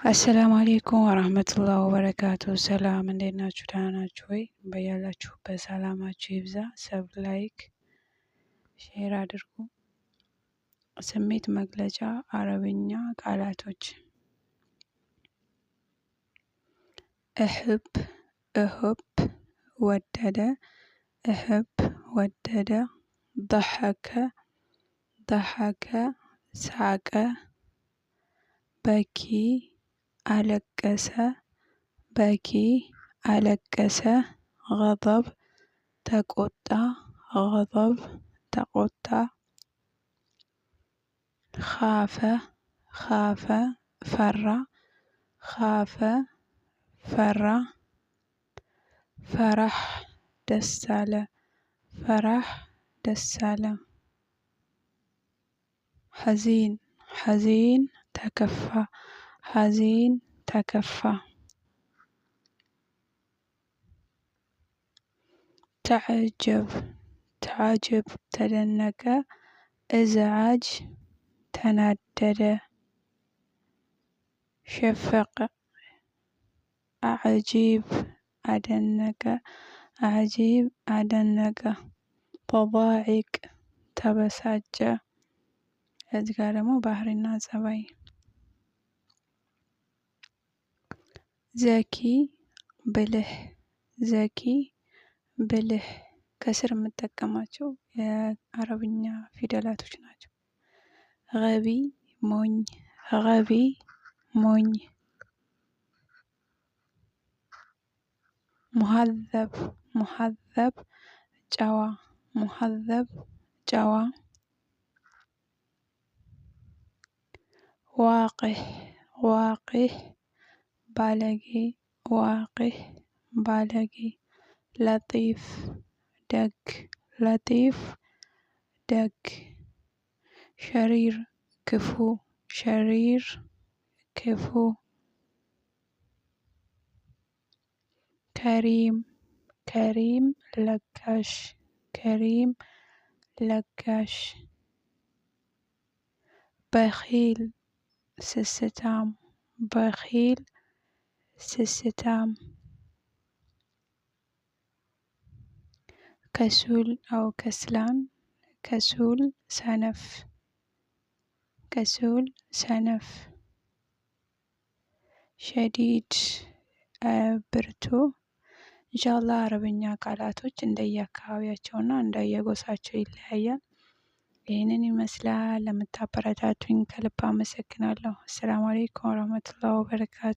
አሰላሙ አሌይኩም ወራህመቱላሂ ወበረካቱ። ሰላም እንዴት ናችሁ? ደህና ናችሁ ወይ? በያላችሁበት ሰላማችሁ ይብዛ። ሰብ ላይክ ሼር አድርጉ። ስሜት መግለጫ አረብኛ ቃላቶች እህብ እህብ ወደደ እህብ ወደደ ضحከ ضحከ ሳቀ በኪ አለቀሰ በኪ አለቀሰ ገضብ ተቆጣ ገضብ ተቆጣ ኻፈ ኻፈ ፈራ ኻፈ ፈራ ፈራህ ደስ አለ ፈራህ ደስ አለ ሐዚን ሐዚን ተከፋ ሐዚን ተከፋ ተዐጀብ ተዐጀብ ተደነቀ እዝዓጅ ተናደደ ሸፈቀ አዕጂብ አደነቀ አዕጂብ አደነቀ ተضاعቅ ተበሳጨ። እዚህ ጋር ደግሞ ባህሪና ጸባይ ዘኪ ብልህ ዘኪ ብልህ ከስር የምጠቀማቸው የአረብኛ ፊደላቶች ናቸው። ገቢ ሞኝ ገቢ ሞኝ ሙሀዘብ ሙሀዘብ ጨዋ ሙሀዘብ ጨዋ ዋቅህ ዋቅህ ባለጌ ዋቅህ ባለጌ ለጢፍ ደግ ለጢፍ ደግ ሸሪር ክፉ ሸሪር ክፉ ከሪም ከሪም ለጋሽ ከሪም ለጋሽ በኺል ስስታም በኺል ስስታም ከሱል አው ከስላን ከሱል ሰነፍ ከሱል ሰነፍ ሸዲድ ብርቱ። ኢንሻአላህ አረብኛ ቃላቶች እንደየአካባቢያቸውና እንደየጎሳቸው ይለያያል። ይህንን ይመስላል። ለምታበረታቱኝ ከልብ አመሰግናለሁ። አሰላሙ አለይኩም ወራህመቱላሂ ወበረካቱ።